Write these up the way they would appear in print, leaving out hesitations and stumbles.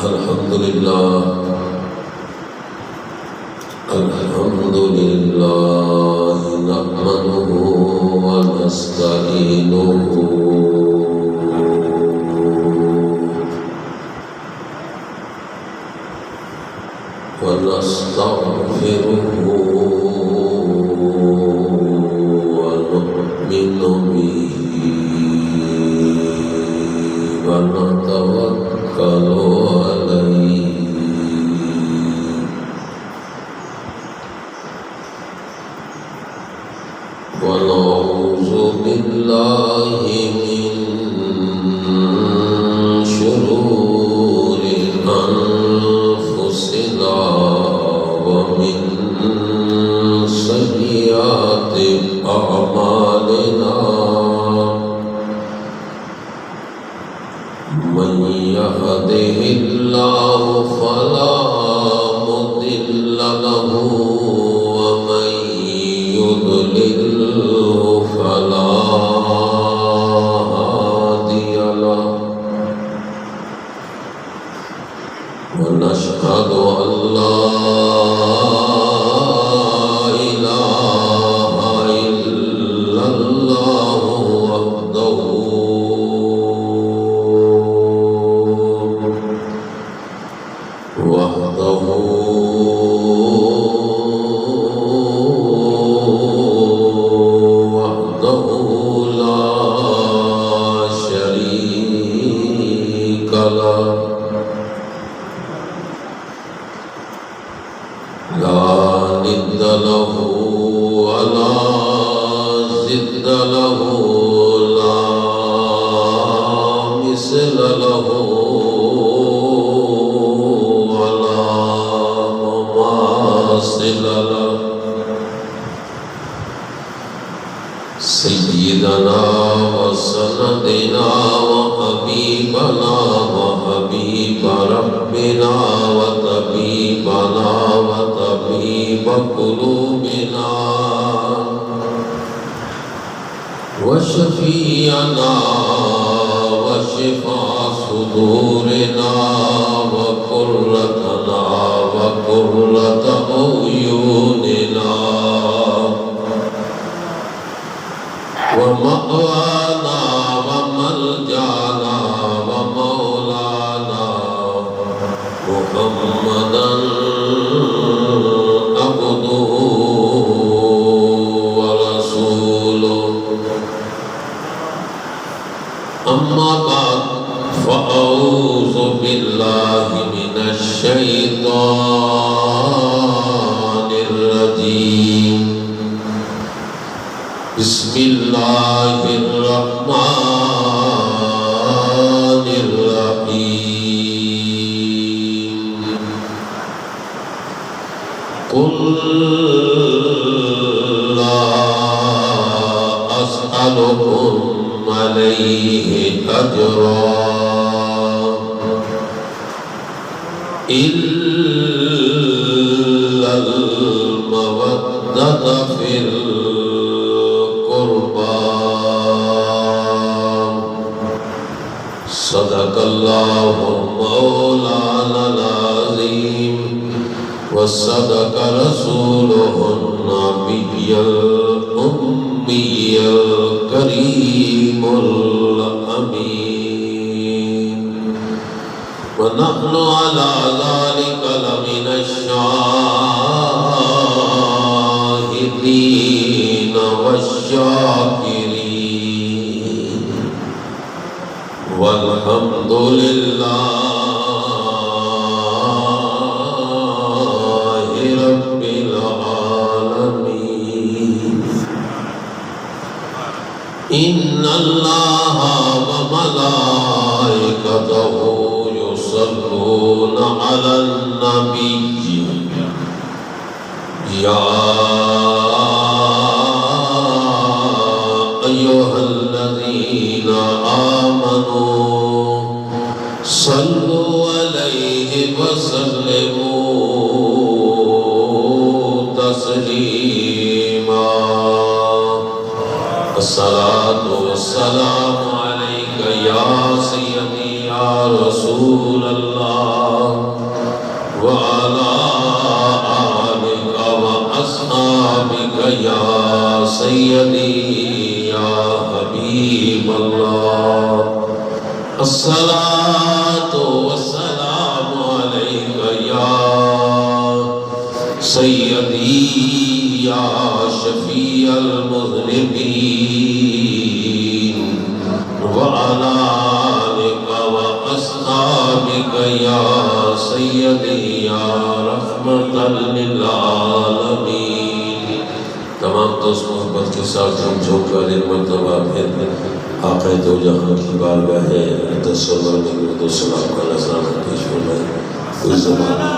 الحمد لله نحمده ونستعينه ونستغفره ونؤمن به ونتوكل عليه ونعوذ بالله من شرور أنفسنا ومن سيئات أعمالنا من يهده الله فلا مضل له ومن يضلل فلا هادي له ونشهد أن لا إله إلا الله وحده لا شريك له لا ند له ولا ضد له لا مثل له ولا مماثل له سيدنا وسندنا وحبيبنا وحبيب ربنا وطبيبنا وطبيب قلوبنا وشفيعنا وشفاء صدورنا وقرتنا وقرة عيوننا ومأوانا وملجانا ومولانا محمدا عبده ورسوله أما بعد فأعوذ بالله من الشيطان الرجيم بسم الله الرحمن الرحيم قل لا أسألكم عليه أجرا إلا المودة في صدق الله مولانا العظيم وصدق رسوله النبي الأمي الكريم الأمين ونحن على ذلك لمن الشاهدين والشاكرين والحمد لله رب العالمين إن الله وملائكته يصلون على النبي يا أيها الذين آمنوا صلوا عليه وسلموا تسليما الصلاة والسلام عليك يا سيدي يا رسول الله سيدي يا حبيب الله الصلاة والسلام عليك يا سيدي يا شفيع المذنبين وعلى آلك وأصحابك يا سيدي يا رحمة للعالمين. تمام دوست محبت کے ساتھ ہم جھوک کر ایک مرتبہ پھر آقا دو جہاں کی بارگاہ ہے تصور نگرد و سلام کا نظرانہ پیش فرمائے. کوئی زمانہ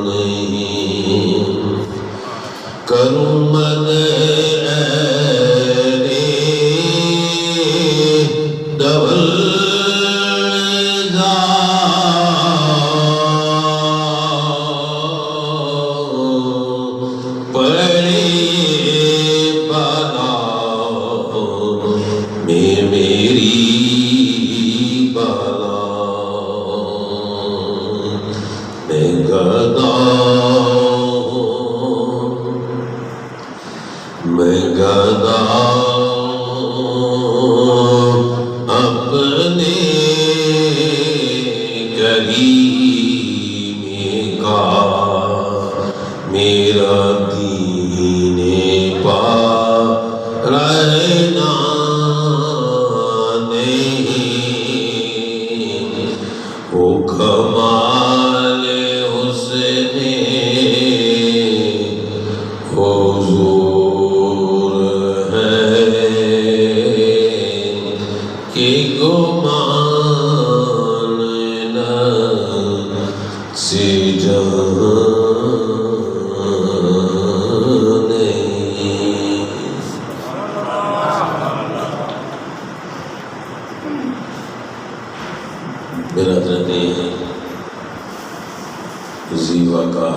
نہیں کروں من میں گدا اپنے کریم کا میرا دین پا رہنا نہیں وہ کمال حسن حضور کہ گمان سے جانے برادران زیوا کا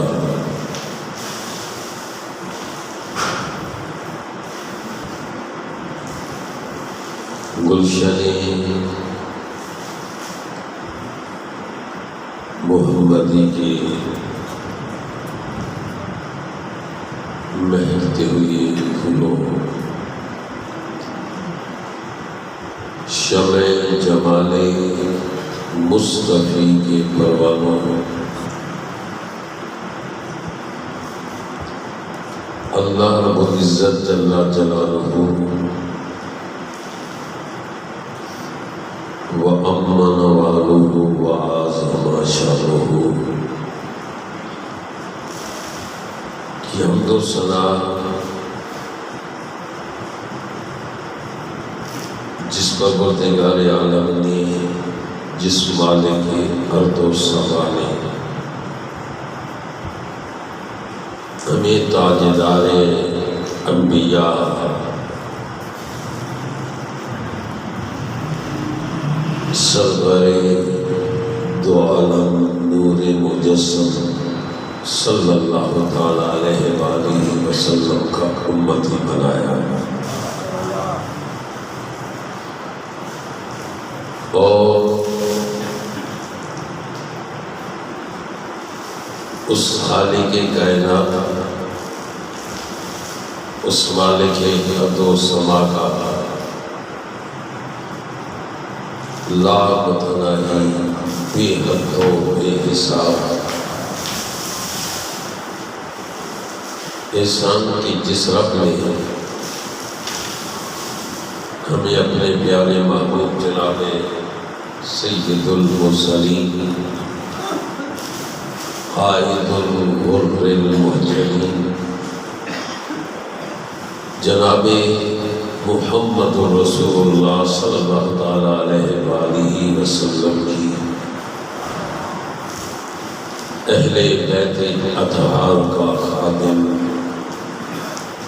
گلشن محمدی کے مہکتے ہوئے پھولوں شمع جمال مصطفی کے پروانوں اللہ رب العزت جل جلالہ وَأَمَّنَ وَعَلُهُ وَعَازَمَ شَانُهُ کی حمد و ثنا جس پروردگار عالم نے جس مالک ارض و سما نے ہمیں تاجدار انبیاء سرور دو عالم نور مجسم صلی اللہ تعالیٰ علیہ وآلہ وسلم کا امتی بنایا اور اس خالق کائنات اس مالک ارض و سما کا لا متناہی بے حد و بے حساب احسان کی جس رب نے ہمیں اپنے پیارے محبوب جناب سید المرسلین قائد الغر المحجلین جناب محمد رسول اللہ صلی اللہ تعالیٰ علیہ وآلہ وسلم کی اہل بیت اطہار کا خادم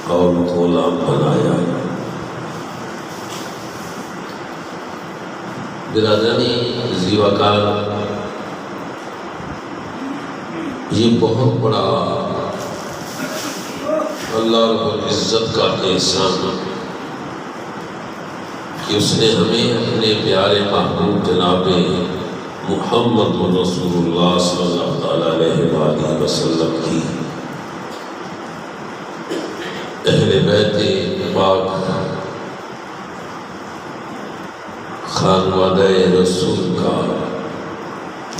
اور غلام بنایا برادرانی زیوکار یہ بہت بڑا اللہ رب العزت کا احسان کہ اس نے ہمیں اپنے پیارے محبوب جناب محمد رسول اللہ صلی اللہ علیہ وآلہ وسلم کی اہل بیت پاک خانوادہ رسول کا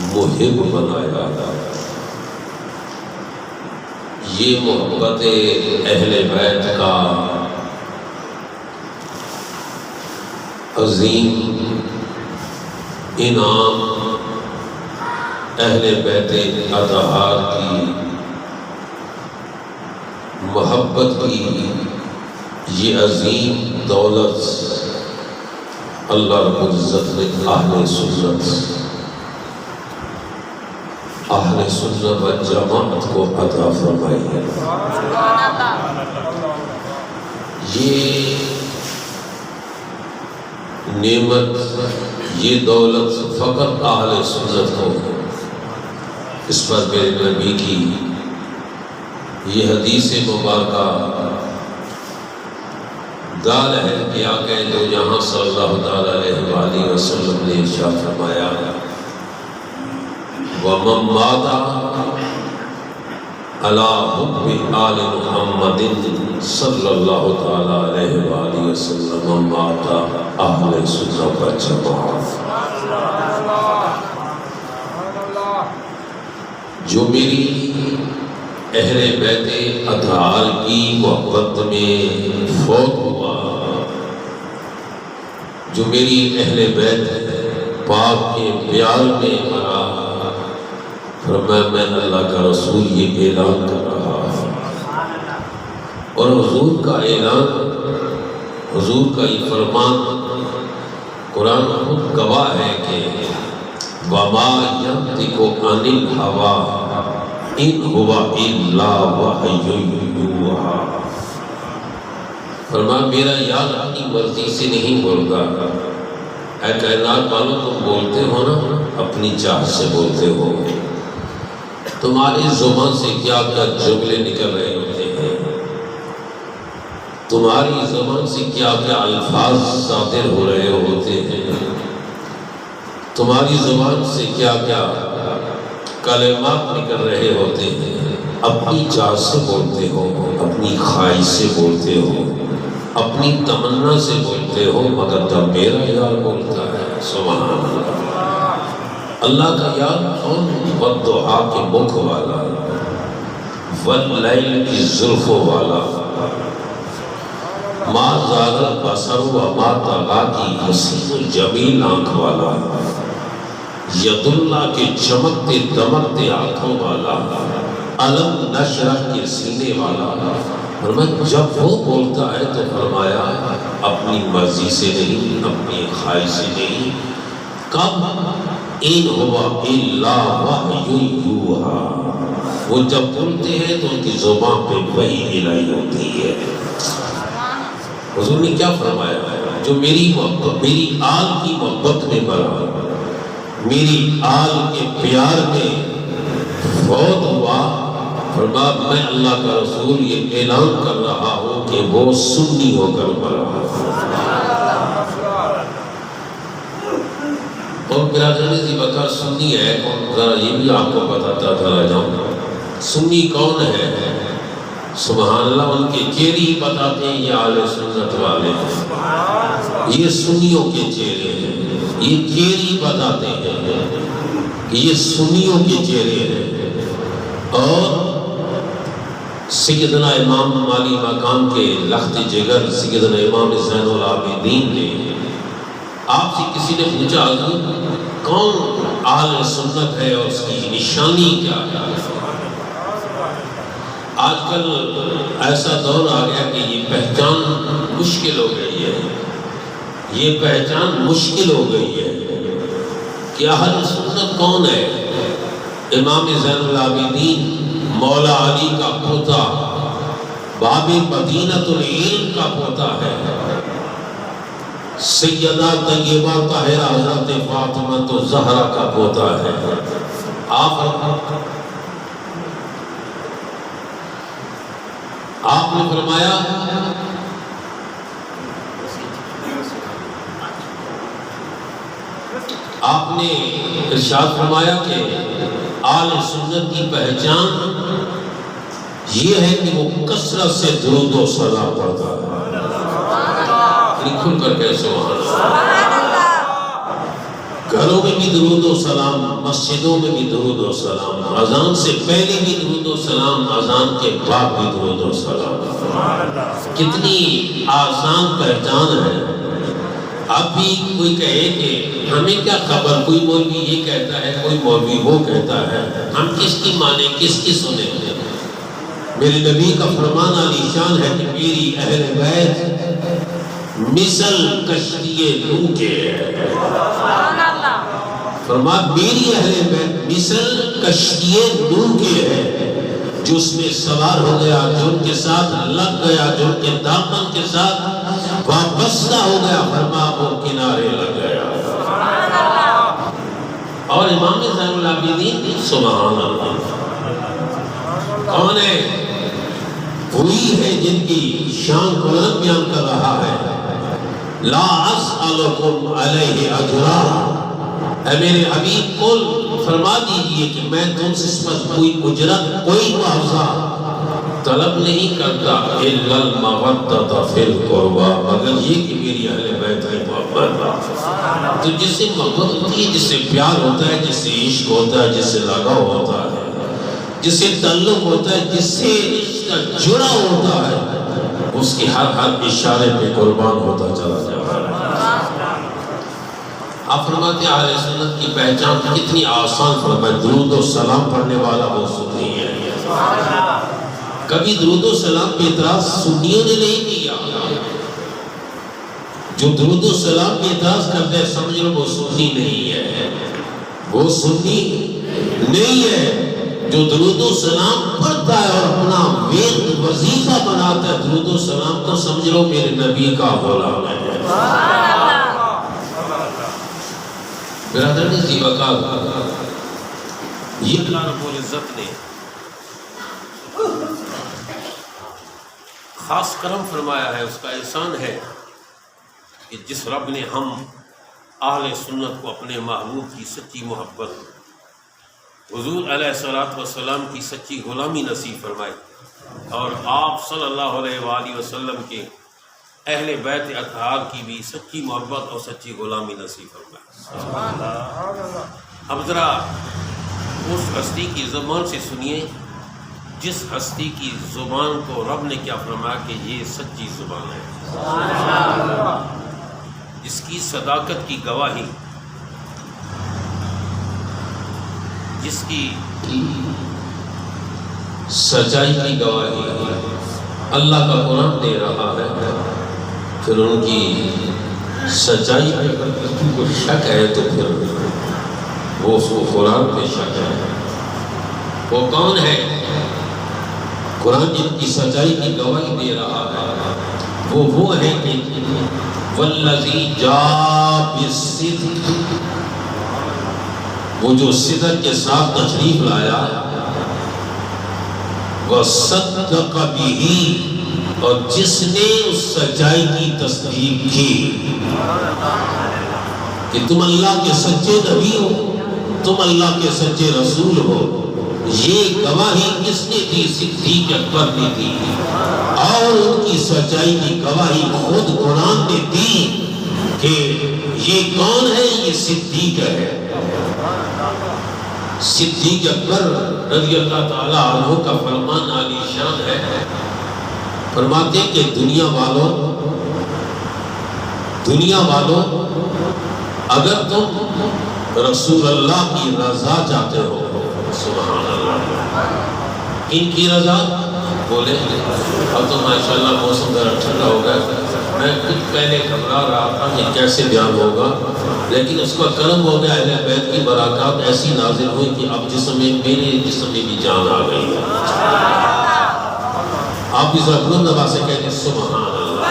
محب بنایا یہ محبت اہل بیت کا عظیم انعام اہل بیت اطہار کی محبت کی یہ عظیم دولت اللہ رب العزت نے اہل سنت اہل سنت والجماعت کو عطا فرمائی ہے۔ یہ نعمت، یہ دولت فقط اہل سنت کو ہے۔ اس پر میرے نبی کی یہ حدیث مبارکہ دال ہے کہ آقا دو جہاں صلی اللہ علیہ وآلہ وسلم نے ارشاد فرمایا وَمَن مَاتَ عَلَى حُبِّ آلِ مُحَمَّدٍ صلی اللہ تعالیٰ علیہ وآلہ وسلم مَاتَ اہل سنت والجماعت۔ جو میری اہل بیت اطہار کی محبت میں فوت ہوا، جو میری اہل بیت پاک کے پیار میں مرا، فرمایا میں اللہ کا رسول یہ اعلان کر رہا اور حضور کا اعلان، حضور کا یہ فرمان قرآن خود گواہ ہے کہ وَمَا يَنطِقُ عَنِ الْهَوَىٰ إِنْ هُوَ إِلَّا وَحْيٌ يُوحَىٰ۔ فرمایا میرا یاد اپنی مرضی سے نہیں بولتا۔ اے کائنات والوں تم بولتے ہو نا، اپنی چاہت سے بولتے ہو، تمہاری زبان سے کیا کیا جملے نکل رہے ہوتے ہیں، تمہاری زبان سے کیا کیا الفاظ صادر ہو رہے ہوتے ہیں، تمہاری زبان سے کیا کیا کلمات نکل رہے ہوتے ہیں، اپنی چاہت سے بولتے ہو، اپنی خواہش سے بولتے ہو، اپنی تمنا سے بولتے ہو، مگر تب میرا یار بولتا ہے۔ سبحان اللہ۔ اللہ کا یار کون؟ والضحیٰ کے مکھ والا، واللیل کی زلفوں والا، ما زاغ البصر وما طغیٰ کی حسین الجمیل آنکھ والا، ید اللہ کے چمکتے دمکتے آنکھوں والا، علم نشرح کے سینے والا۔ فرمایا جب وہ بولتا ہے تو فرمایا اپنی مرضی سے نہیں، اپنی خواہش سے نہیں۔ کب؟ ان ہوا الا وحی یوحیٰ، وہ جب بولتے ہیں تو ان کی زبان پہ وحی الہی ہوتی ہے۔ حضور نے کیا فرمایا؟ جو میری محبت، میری آل کی محبت میں مرا، میری آل کے پیار میں فوت ہوا، فرمایا میں اللہ کا رسول یہ اعلان کر رہا ہوں کہ وہ سنی ہو کر مرا۔ اور برادرانی ذی بکر سنی ہے کون؟ ذرا یہ بھی آپ کو بتاتا چلا جاؤں۔ سنی کون ہے؟ سبحان اللہ، ان کے چہرے ہی بتاتے ہیں یہ اہل سنت والے ہیں، یہ سنیوں کے چہرے ہیں، یہ چہرے ہی بتاتے ہیں کہ یہ سنیوں کے چہرے ہیں۔ اور سیدنا امام مالی مقام کے لخت جگر سیدنا امام زین العابدین نے آپ سے کسی نے پوچھا حضور کون اہل سنت ہے اور اس کی نشانی کیا ہے؟ آج کل ایسا دور آ گیا کہ یہ پہچان مشکل ہو گئی ہے، یہ پہچان مشکل ہو گئی ہے کہ اہل سنت کون ہے؟ امام زین العابدین مولا علی کا پوتا، باب مدینۃ العلم کا پوتا ہے، سیدہ طیبہ طاہرہ حضرت فاطمہ الزہرا کا پوتا ہے۔ آپ نے فرمایا آپ نے ارشاد فرمایا کہ اہل سنت کی پہچان یہ ہے کہ وہ کثرت سے درود و سلام پڑھتا ہے۔ کھل کر کے سبحان اللہ۔ گھروں میں بھی درود و سلام، مسجدوں میں بھی درود و سلام، اذان سے پہلے بھی درود و سلام، اذان کے بعد بھی درود و سلام۔ کتنی آسان پہچان ہے۔ اب بھی کوئی کہے کہ ہمیں کیا خبر، کوئی مولوی یہ کہتا ہے، کوئی مولوی وہ کہتا ہے، ہم کس کی مانیں، کس کی سنیں؟ میرے نبی کا فرمان علی شان ہے کہ میری اہل بیت مثل کشتی نوح کے ہے۔ فرما میری اہل بیت مثل کشتی نوح کے ہے، جو اس میں سوار ہو گیا، جو ان کے ساتھ لگ گیا، جو ان کے دامن کے ساتھ وابستہ ہو گیا، فرما وہ کنارے لگ گیا۔ اور امام زین العابدین سبحان اللہ کون ہے؟ وہی ہے جن کی شان قرآن بیان کر رہا ہے، لا اسألکم علیہ اجرا، اے میرے حبیب قل فرما دیجئے کہ میں تم سے اس پر کوئی اجرت، کوئی معاوضہ طلب نہیں کرتا، الا المودۃ فی القربى، مگر یہ کہ میری اہل بیت کی محبت۔ تو جس سے محبت ہوتی ہے، جس سے پیار ہوتا ہے، جس سے عشق ہوتا ہے، جس سے لگاؤ ہوتا ہے، جس سے تعلق ہوتا ہے، جس سے رشتہ جڑا ہوتا ہے، اس کے ہر اشارے پہ قربان ہوتا چلا جاتا ہے۔ آپ فرماتے ہیں اہل سنت کی پہچان کتنی آسان، فرمائے درود و سلام پڑھنے والا وہ سنی ہے۔ کبھی درود و سلام پہ اعتراض سنیوں نے نہیں کیا، جو درود و سلام پہ اعتراض کرتے ہیں سمجھ لو وہ سنی نہیں ہے، وہ سنی نہیں ہے۔ جو درود و سلام پڑھتا ہے اور اپنا ویرد وظیفہ بناتا ہے درود و سلام، تو سمجھ لو میرے نبی کا غلام ہے۔ برادرانی زیبکار، یہ اللہ رب العزت نے خاص کرم فرمایا ہے، اس کا احسان ہے کہ جس رب نے ہم اہل سنت کو اپنے محبوب کی سچی محبت، حضور علیہ الصلوۃ والسلام کی سچی غلامی نصیب فرمائی، اور آپ صلی اللہ علیہ وآلہ وسلم کے اہل بیت اطہار کی بھی سچی محبت اور سچی غلامی نصیب فرمائی۔ اب ذرا اس ہستی کی زبان سے سنیے جس ہستی کی زبان کو رب نے کیا فرمایا کہ یہ سچی زبان ہے، جس کی صداقت کی گواہی، جس کی سچائی کی گواہی اللہ کا قرآن دے رہا ہے، پھر ان کی سچائی پہ اگر کسی کو شک ہے تو پھر وہ اس کو قرآن پہ شک ہے۔ وہ کون ہے؟ قرآن جن کی سچائی کی گواہی دے رہا ہے وہ ہے کہ والذی جاء بالصدق، وہ جو صدق کے ساتھ تشریف لایا، وصدق بہ، اور جس نے اس سچائی کی تصدیق کی کہ تم اللہ کے سچے نبی ہو، تم اللہ کے سچے رسول ہو، یہ گواہی کس نے دی؟ صدیق اکبر نے دی، اور ان کی سچائی کی گواہی خود قرآن نے دی کہ یہ کون ہے؟ یہ صدیق ہے۔ صدیق اکبر رضی اللہ تعالی عنہ کا فرمان عالی شان ہے، فرماتے کہ دنیا والوں اگر تم رسول اللہ کی رضا چاہتے ہو، سبحان اللہ، ان کی رضا بولے، اب تو ماشاءاللہ موسم ذرا ٹھنڈا ہو گیا، میں کچھ پہلے گھبرا رہا تھا کہ کیسے بیان ہوگا، لیکن اس کا کرم ہو گیا، اہل بیت کی برکات ایسی نازل ہوئی کہ اب میرے جسم میں بھی جان آ گئی ہے۔ آپ بھی ذرا بلند آواز سے کہتے ہیں سبحان اللہ۔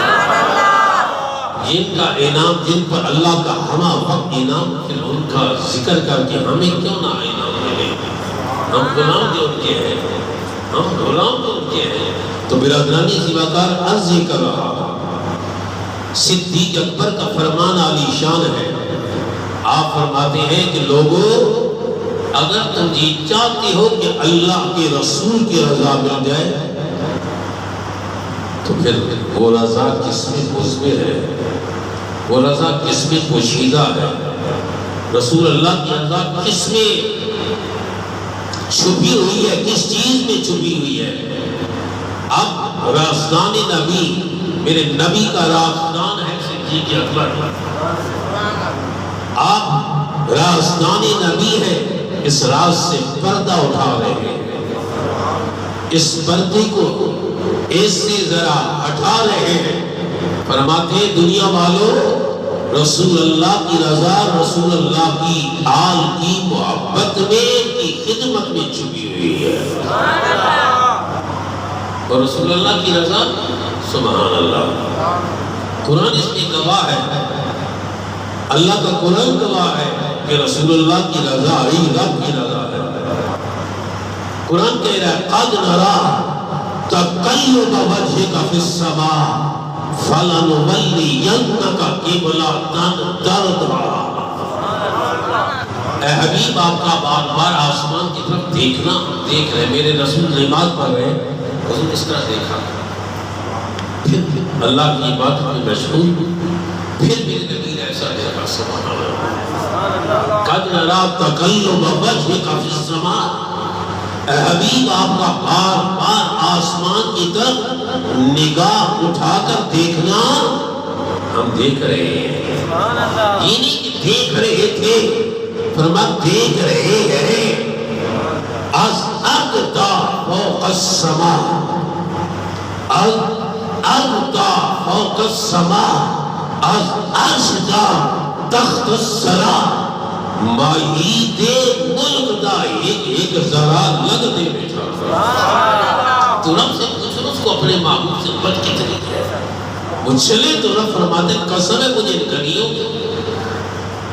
جن کا انعام، جن پر اللہ کا ہمہ وقت انعام، پھر ان کا ذکر کر کے ہمیں کیوں نہ انعام ملے؟ ہم غلام جو ان کے ہیں، ہم غلام جو ان کے ہیں۔ تو برادرانی زیبکار عرض یہ کر رہا، صدیق اکبر کا فرمان عالی شان ہے۔ آپ فرماتے ہیں کہ لوگوں اگر تم یہ چاہتے ہو کہ اللہ کے رسول کی رضا مل جائے تو پھر وہ رضا کس میں مضمر ہے، وہ رضا کس میں پوشیدہ ہے، رسول اللہ کی رضا کس میں چھپی ہوئی ہے، کس چیز میں چھپی ہوئی ہے؟ اب رازدان نبی، میرے نبی کا رازدان ہے صدیق اکبر، آپ رازدان نبی ہے، اس راز سے پردہ اٹھا رہے ہیں، اس پردے کو اس سے ذرا ہٹا رہے ہیں۔ فرماتے ہیں دنیا والوں رسول اللہ کی رضا، رسول اللہ کی آل کی محبت میں، کی خدمت میں چھپی ہوئی ہے۔ اور رسول اللہ کی رضا، سبحان اللہ، قرآن اس کی گواہ ہے، اللہ کا قرآن گواہ ہے کہ رسول اللہ کی رضا ہی رب کی رضا ہے۔ قرآن کہہ رہا ہے قَدْ نَرَا تَقَلُّبَ وَجْهِكَ فِي السَّمَاءِ فَلَنُوَلِّيَنَّكَ قِبْلَةً تَرْضَاهَا۔ اے حبیب، آپ کا بار بار آسمان کی طرف دیکھنا، دیکھ رہے میرے رسول نماز پڑھ رہے ہیں، حضور اس طرح دیکھا، پھر اللہ کی عبادت میں مشغول، پھر میرے نبی نے ایسا دیکھا، سبحان اللہ۔ قَدْ نَرَا تَقَلُّبَ وَجْهِكَ فِي السَّمَاءِ، اے حبیب آپ کا بار بار آسمان کی طرف نگاہ اٹھا کر دیکھنا، ہم دیکھ رہے ہیں، یہ نہیں کہ دیکھ رہے تھے، فرمایا دیکھ رہے ہیں۔ از اغدا فوق السماء، از اغدا فوق السماء، از اشدا تخت السرا، ماہی دے ملک دا ایک ذرا لگ دے بیٹھا۔ تو رب سے پوچھو اس کو اپنے محبوب سے بچ کتنی ہے، وہ چلے تو رب فرماتے قسم ہے مجھے گھڑیوں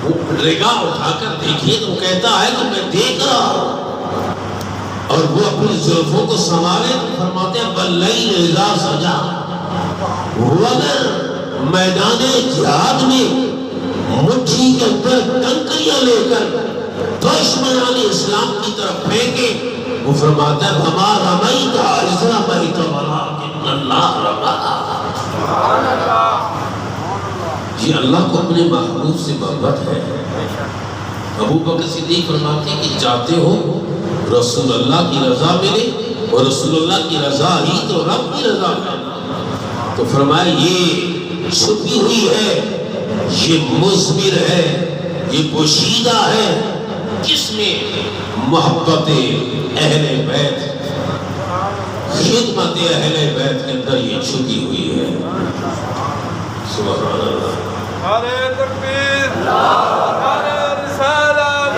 وہ نگاہ اٹھا کر دیکھیے تو کہتا ہے کہ میں دیکھ رہا ہوں، اور وہ اپنی زلفوں کو سنوارے تو فرماتے ہیں بَاللَّيْلِ اِذَا سَجَا، وہ اگر میدان جہاد میں مٹھی کے اندر ٹنکریاں لے کر دشمنان اسلام کی طرف پھینکے، وہ فرماتا ہے وَمَا رَمَيْتَ إِذْ رَمَيْتَ وَلَٰكِنَّ اللَّهَ رَمَىٰ۔ یہ اللہ کو اپنے محبوب سے محبت ہے۔ ابو بکر صدیق فرماتے ہیں کہ چاہتے ہو رسول اللہ کی رضا ملے، اور رسول اللہ کی رضا ہی تو رب کی رضا ہے، تو فرمایا یہ چھپی ہوئی ہے، یہ مضمر ہے، یہ پوشیدہ ہے، کس میں؟ محبت اہل بیت، خدمت اہل بیت کے اندر یہ چھپی ہوئی ہے۔ سبحان اللہ۔ نعرہ تکبیر، نعرہ رسالت،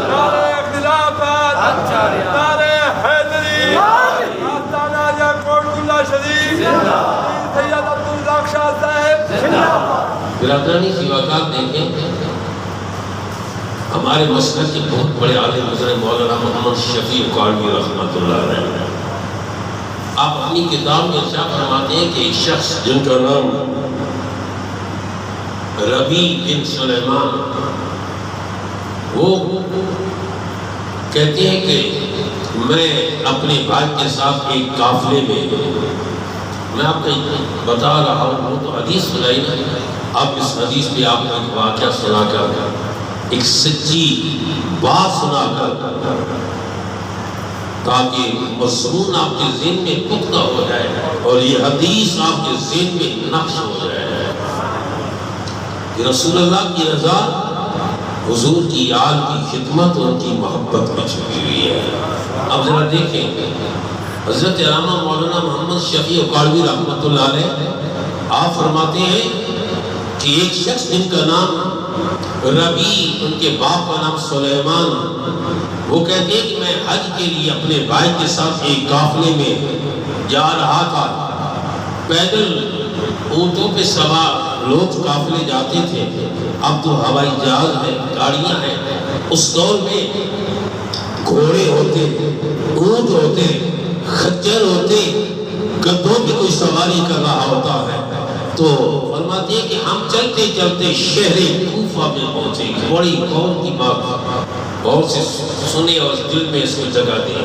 نعرہ خلافت، نعرہ حیدری، آستانہ یعقوب اللہ شریف، سید عبدالرزاق شاہ صاحب۔ برادرانی سی واقعات دیکھیں، ہمارے مسلک کے بہت بڑے عالم حضرت مولانا محمد شفیع قالوی رحمۃ اللہ علیہ، آپ اپنی کتاب میں ارشاد فرماتے ہیں کہ ایک شخص جن کا نام ربی بن سلیمان، وہ کہتے ہیں کہ میں اپنے بھائی کے ساتھ ایک قافلے میں، میں آپ کو بتا رہا ہوں، وہ تو حدیث سنائی نا، اب اس حدیث پہ آپ کو ایک واقعہ سنا کر، ایک سچی بات سنا کر، تاکہ مضمون آپ کے ذہن میں پختہ ہو جائے اور یہ حدیث آپ کے ذہن میں نقش ہو جائے کہ رسول اللہ کی رضا، حضور کی آل کی خدمت اور ان کی محبت میں چھپی ہوئی ہے۔ اب ذرا دیکھیں، حضرت علامہ مولانا محمد شفیع قالوی رحمۃ اللہ علیہ آپ فرماتے ہیں کہ ایک شخص جن کا نام ربی، ان کے باپ کا نام سلیمان، وہ کہتے ہیں کہ میں حج کے لیے اپنے بھائی کے ساتھ ایک قافلے میں جا رہا تھا، پیدل اونٹوں پہ سوار لوگ قافلے جاتے تھے، اب تو ہوائی جہاز ہے، گاڑیاں ہیں، اس دور میں گھوڑے ہوتے، اونٹ ہوتے، خچر ہوتے، گدھوں پہ کوئی سواری کر رہا ہوتا ہے، تو فرماتے ہیں کہ ہم چلتے چلتے شہر کوفہ میں پہنچے، بڑی غور کی بات، غور سے سنے اور دل میں اس کو جگہ دیں،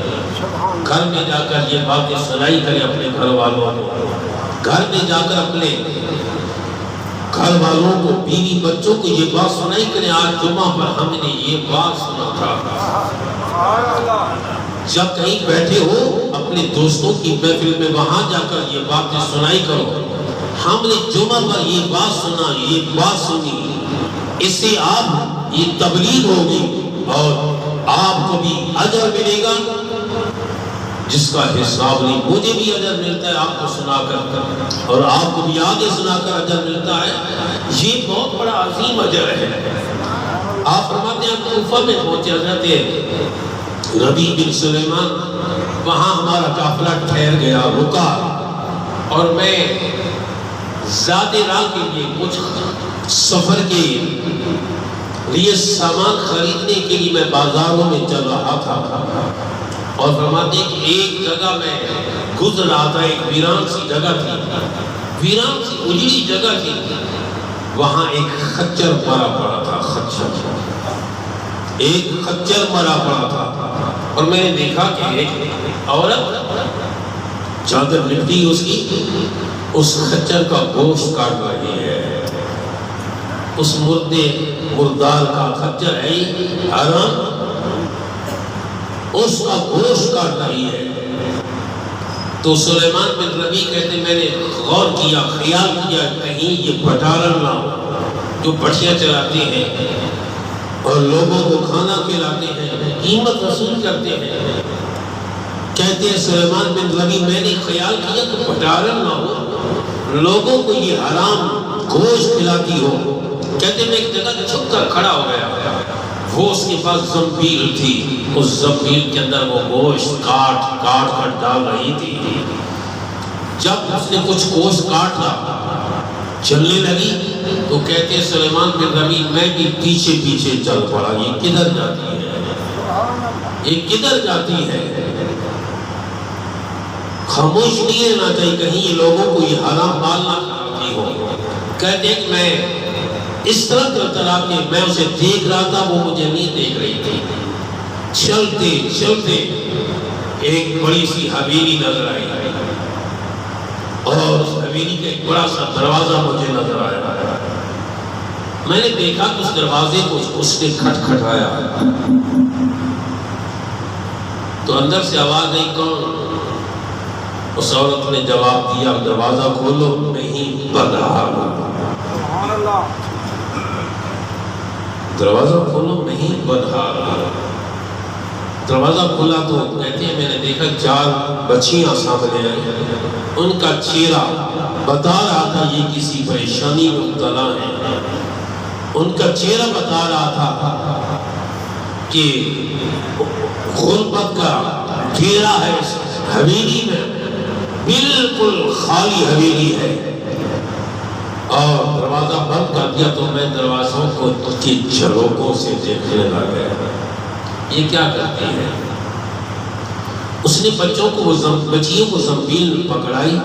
گھر میں جا کر یہ باتیں سنائی کریں اپنے گھر والوں کو، گھر میں جا کر اپنے گھر والوں کو، بیوی بچوں کو یہ بات سنائی کریں، آج جمعہ پر ہم نے یہ بات سنا تھا۔ جب کہیں بیٹھے ہو اپنے دوستوں کی محفل میں وہاں جا کر یہ باتیں سنائی کرو، ہم نے جمعہ پر یہ بات سنا، یہ بات سنی، اس سے آپ یہ تبلیغ ہوگی اور آپ کو بھی اجر ملے گا، جس کا حساب نہیں. مجھے بھی اجر ملتا ہے آپ کو سنا کر اور آپ کو بھی آگے سنا کر اجر ملتا ہے. یہ بہت بڑا عظیم اجر ہے. آپ فرماتے ہیں کوفہ میں پہنچے حضرت ربیع بن سلیمان, وہاں ہمارا قافلہ ٹھہر گیا, رکا, اور میں ذات راہ کے لیے کچھ سفر کے لیے سامان خریدنے کے لیے میں بازاروں میں چل رہا تھا, اور فرماتے ہیں کہ ایک جگہ میں گزر رہا تھا, ایک ویران سی جگہ تھی, ویران سی اجڑی جگہ تھی, وہاں ایک خچر مرا پڑا تھا. خچر, ایک خچر مرا پڑا تھا, اور میں نے دیکھا کہ ایک عورت چادر لپٹی اس کی, اس خچر کا گوشت کاٹ رہی ہے. اس مردار کا خچر ہے حرام, اس کا گوشت کاٹ رہی ہے. تو سلیمان بن ربیع کہتے میں نے غور کیا, خیال کیا کہیں یہ بٹالن نہ ہو جو بٹیاں چلاتے ہیں اور لوگوں کو کھانا کھلاتے ہیں, قیمت وصول کرتے ہیں. کہتے ہیں سلیمان بن ربیع میں نے خیال کیا کہ بٹالن نہ ہو, لوگوں کو یہ حرام گوشت کھلاتی ہو. کہتے میں ایک جگہ چھپ کر کھڑا ہو گیا, وہ اس کے پاس زنبیل تھی, اس زنبیل کے اندر وہ گوشت کاٹ کر ڈال رہی تھی. جب اس نے کچھ گوشت کاٹا, چلنے لگی, تو کہتے ہیں سلیمان بن ربیع میں بھی پیچھے پیچھے چل پڑا. یہ کدھر جاتی ہے, یہ کدھر جاتی ہے؟ خاموش نہیں رہنا چاہیے, کہیں یہ لوگوں کو یہ حرام مال نہ کھلاتی ہو. کہتے ہیں کہ میں اس طرح چلتا رہا کہ میں اسے دیکھ رہا تھا, وہ مجھے نہیں دیکھ رہی تھی. چلتے چلتے ایک بڑی سی حویلی نظر آئی, اور اس حویلی کا ایک بڑا سا دروازہ مجھے نظر آیا. میں نے دیکھا کہ اس دروازے کو اس نے کھٹکھٹایا, تو اندر سے آواز نہیں, کون؟ اس عورت نے جواب دیا, دروازہ کھولو, نہیں بدحال. دروازہ کھولو, نہیں بدحال. دروازہ کھولا تو کہتے ہیں میں نے دیکھا 4 بچیاں سامنے آئی. ان کا چہرہ بتا رہا تھا یہ کسی پریشانی میں مبتلا ہے. ان کا چہرہ بتا رہا تھا کہ غربت کا گھیرا ہے اس حویلی میں, بالکل خالی حویلی ہے. اور دروازہ بند کر دیا تو میں دروازوں کو کی جھروکوں سے دیکھنے لگا, یہ کیا کرتی ہے. اس نے بچیوں کو زنبیل پکڑائی,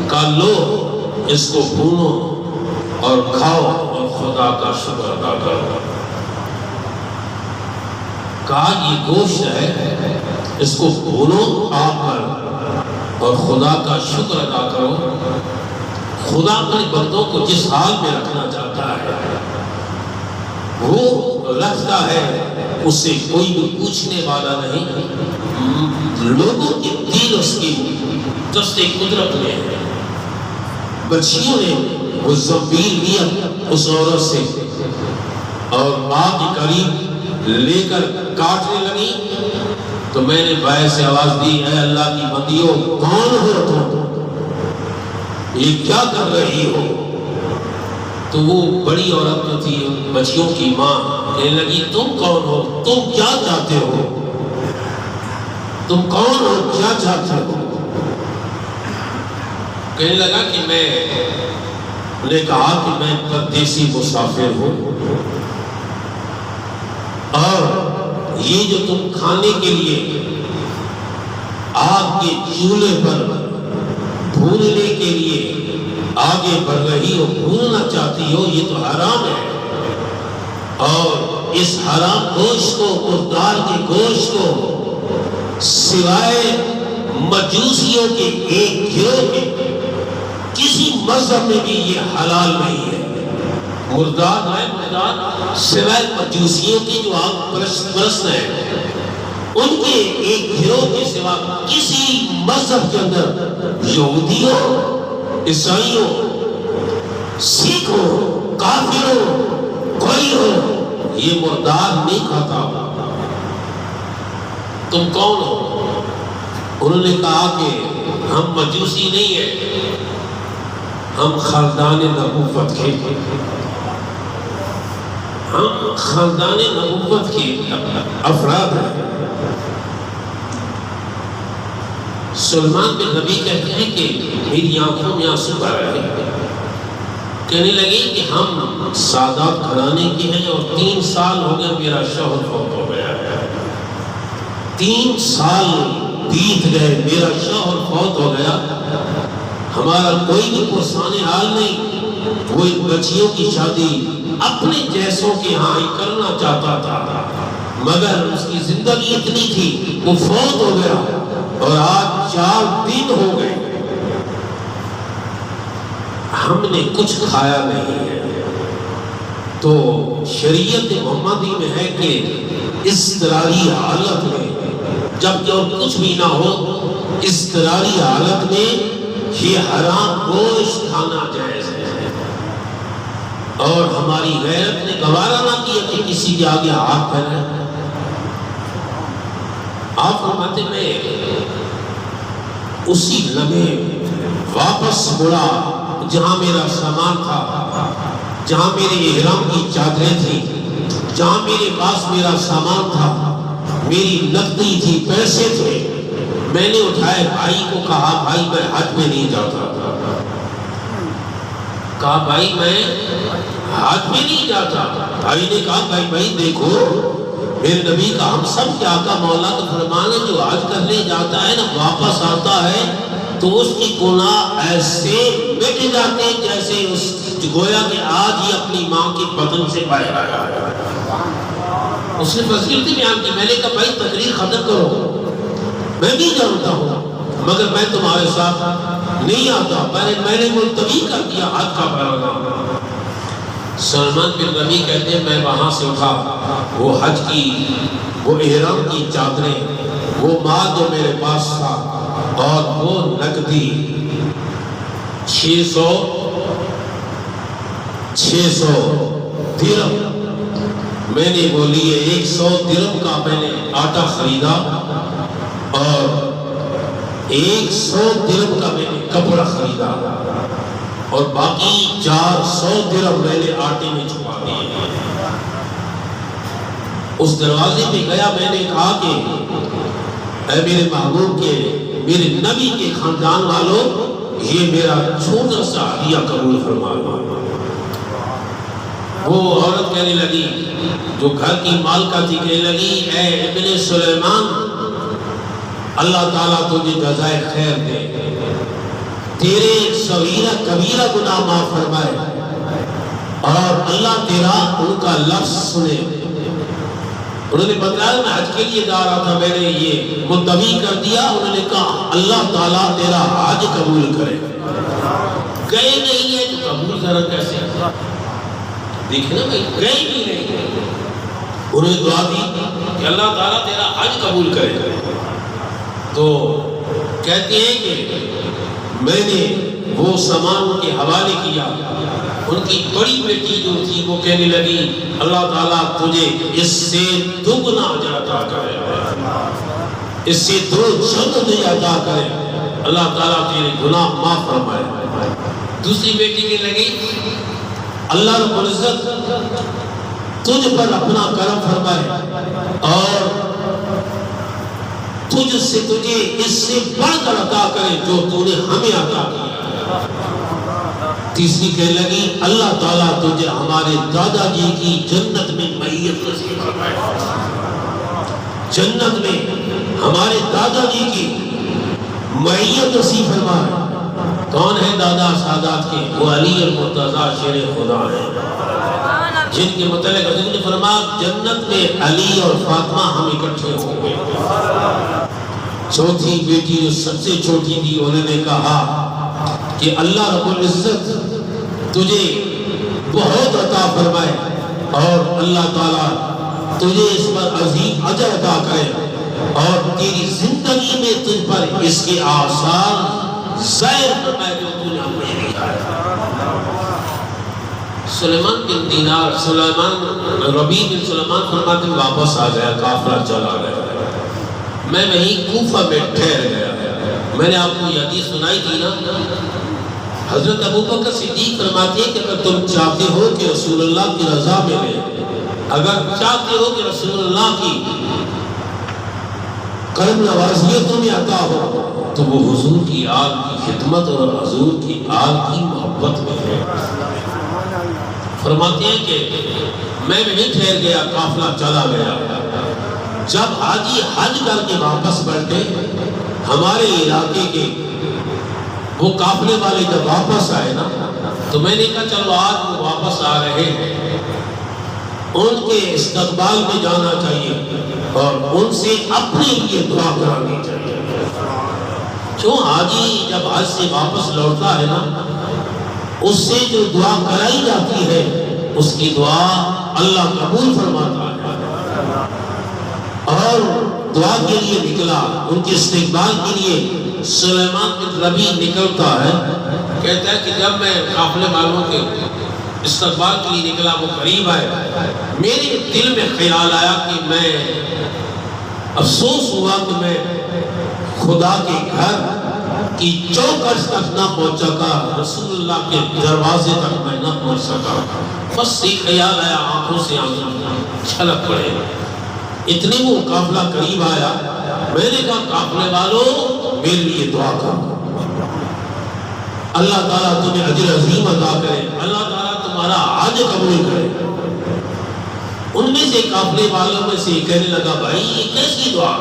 کہا لو اس کو بھونو اور کھاؤ اور خدا کا شکر ادا کرو. کہا یہ گوشت ہے, اس کو بھونو آپ پر اور خدا کا شکر ادا کرو. خدا اپنے بندوں کو جس حال میں رکھنا چاہتا ہے وہ رکھتا ہے, اس سے کوئی بھی پوچھنے والا نہیں. لوگوں کے دل اس کی دست قدرت میں ہے. بچیوں نے وہ زنبیل لیا اس عورت سے اور ماں کے قریب لے کر کاٹنے لگی. تو میں نے بھائی سے آواز دی, اے اللہ کی بندیوں, کون ہو تم, یہ کیا کر رہی ہو؟ تو وہ بڑی عورت جو تھی بچیوں کی ماں کہنے لگی, تم کون ہو, تم کیا چاہتے ہو, تم کون ہو, کیا چاہتے ہو؟ کہنے لگا کہ نے کہا کہ میں پردیسی مسافر ہوں, اور یہ جو تم کھانے کے لیے آگ کے چولہے پر بھوننے کے لیے آگے بڑھ رہی ہو, بھوننا چاہتی ہو, یہ تو حرام ہے. اور اس حرام گوشت کو, مردار کے گوشت کو سوائے مجوسیوں کے ایک گروہ کے کسی مذہب میں بھی یہ حلال نہیں ہے. مردار ہے, مردار سوائے مجوسیوں کی جو آگ پرست ہیں, ان کے ایک گروہ کے سوا کسی مذہب کے اندر یہودیوں, عیسائیوں, سکھوں, کافروں, کوئی ہو, یہ مردار نہیں کھاتا. تم کون ہو؟ انہوں نے کہا کہ ہم مجوسی نہیں ہیں، ہم خاندان نبوت کے، ہم خاندان نبوت کے افراد ہیں۔ سلمان بن ربیع کہتے ہیں کہ میری آنکھوں میں آنسو آ رہے ہیں، کہنے لگے کہ ہم سادات گھرانے کے ہیں اور 3 سال ہو گئے میرا شوہر فوت ہو گیا ہے، 3 سال بیت گئے میرا شوہر فوت ہو گیا، ہمارا کوئی بھی پرسان حال نہیں۔ وہ ان بچیوں کی شادی اپنے جیسوں کے ہاں ہی کرنا چاہتا تھا، مگر اس کی زندگی اتنی تھی، وہ فوت ہو گیا اور آج 4 دن ہو گئے ہم نے کچھ کھایا نہیں ہے۔ تو شریعت محمدی میں ہے کہ اضطراری حالت میں جب کہ اور کچھ بھی نہ ہو، اضطراری حالت میں یہ حرام گوشت کھانا جائز ہے، اور ہماری غیرت نے گوارا نہ کیا کہ کسی کے آگے ہاتھ پھیلائیں۔ آپ فرماتے میں اسی لمحے واپس مڑا جہاں میرا سامان تھا، جہاں میرے احرام کی چادریں تھیں، جہاں میرے پاس میرا سامان تھا، میری نقدی تھی، پیسے تھے، میں نے اٹھائے، بھائی کو کہا بھائی میں حج میں نہیں جاتا، کہا بھائی میں حج میں نہیں جاتا۔ بھائی نے کہا بھائی دیکھو میرے نبی کا ہم سب کے آقا مولا کا فرمان ہے، جو حج کرنے جاتا ہے نا واپس آتا ہے تو اس کی گناہ ایسے مٹ جاتے ہیں جیسے اس گویا کہ آج ہی اپنی ماں کے بدن سے باہر آیا ہے۔ اس نے فضیلت بیان کی، میں نے کہا بھائی تقریر ختم کرو، میں بھی جانتا ہوں مگر میں تمہارے ساتھ نہیں آتا، میں نے ملتوی کر دیا حج کا پروگرام۔ سلمان بن ربیع کہتے ہیں میں وہاں سے اٹھا، وہ حج کی وہ احرام کی چادریں، وہ مال جو میرے پاس تھا اور وہ نقدی 600 درہم میں نے وہ لیے، 100 درہم کا میں نے آٹا خریدا اور 100 درہم کا میں نے کپڑا خریدا اور باقی 400 درہم میں نے آٹے میں چھپا دیے۔ اس دروازے پہ گیا، میں نے کہا کہ اے میرے محبوب کے، میرے نبی کے خاندان والوں، یہ میرا چھوٹا سا ہدیہ قبول فرما لو۔ وہ عورت کہنے لگی جو گھر کی مالکہ تھی، کہنے لگی اے ابن سلیمان، اللہ تعالیٰ تجھے جزائے خیر دے، تیرے صغیرہ کبیرہ گناہ معاف فرمائے اور اللہ تیرا ان کا لفظ سنے۔ انہوں نے بتایا میں حج کے لیے جا رہا تھا، میں نے یہ ملتوی کر دیا۔ انہوں نے کہا اللہ تعالیٰ تیرا حج قبول کرے۔ گئے نہیں ہے تو قبول کرا کیسے؟ دیکھیں نا بھائی، گئے بھی نہیں، انہوں نے دعا دی کہ اللہ تعالیٰ تیرا حج قبول کرے۔ تو کہتے ہیں کہ میں نے وہ سامان ان کے حوالے کیا، ان کی بڑی بیٹی جو تھی وہ کہنے لگی اللہ تعالیٰ تجھے اس سے دگنا اجر عطا کرے، اس سے 2 چند عطا کرے، اللہ تعالیٰ تیرے گناہ معاف فرمائے۔ دوسری بیٹی کہنے لگی اللہ رب العزت تجھ پر اپنا کرم فرمائے اور تجھ سے تجھے اس سے بڑھ کر عطا کرے جو تو نے ہمیں عطا کیا۔ تیسری کہنے لگی اللہ تعالیٰ تجھے ہمارے دادا جی کی جنت میں معیت نصیب فرمائے، جنت میں ہمارے دادا جی کی معیت نصیب فرمائے۔ کون ہے دادا سادات کے؟ وہ علی المرتضیٰ شیر خدا ہیں، جن کے متعلق حضرت نے فرمایا جنت میں علی اور فاطمہ ہم اکٹھے ہوں گے۔ چوتھی بیٹی جو سب سے چھوٹی تھی، انہوں نے کہا کہ اللہ رب العزت تجھے بہت عطا فرمائے اور اللہ تعالیٰ تجھے اس پر عظیم اجر عطا کرے اور تیری زندگی میں تجھ پر اس کے آثار ظاہر فرمائے جو تو نے ہمیں دیا ہے۔ سلیمان بن دینار، سلیمان ربیع بن سلیمان فرماتے ہیں واپس آ گیا، کافرہ چلا گیا، میں وہیں کوفہ میں ٹھہر گیا۔ میں نے آپ کو یہ حدیث سنائی تھی نا، حضرت ابوبکر صدیق فرماتے ہیں کہ اگر تم چاہتے ہو کہ رسول اللہ کی رضا ملے، اگر چاہتے ہو کہ رسول اللہ کی کرم نوازی تمہیں عطا ہو، تو وہ حضور کی آل کی خدمت اور حضور کی آل کی محبت میں ہے۔ فرماتے ہیں کہ میں نہیں ٹھہر گیا، قافلہ چلا گیا۔ جب حاجی حج کر کے واپس بڑھتے، ہمارے علاقے کے وہ قافلے والے جب واپس آئے نا، تو میں نے کہا چلو آج وہ واپس آ رہے ہیں، ان کے استقبال میں جانا چاہیے اور ان سے اپنے لیے دعا کرانی چاہیے۔ کیوں حاجی جب حج سے واپس لوٹتا ہے نا، اس سے جو دعا کرائی جاتی ہے اس کی دعا اللہ قبول فرماتا ہے۔ اور دعا کے لیے نکلا، ان کے استقبال کے لیے سلیمان بن ربیع نکلتا ہے، کہتا ہے کہ جب میں قافلے والوں کے استقبال کے لیے نکلا، وہ قریب آئے، میرے دل میں خیال آیا کہ میں افسوس ہوا کہ میں خدا کے گھر کی چوکٹ تک نہ پہنچ سکا، رسول اللہ کے دروازے تک میں نہ پہنچ سکا۔ بس یہ خیال آیا، آنکھوں سے آنسو چھلک پڑے۔ اتنے وہ قافلہ قریب آیا، میں نے کہا قافلے والوں میرے لیے دعا کرو، اللہ تعالیٰ تمہیں اجر عظیم عطا کرے، اللہ تعالیٰ تمہارا حج قبول کرے۔ ان میں سے قافلے والوں میں سے کہنے لگا بھائی یہ کیسی دعا،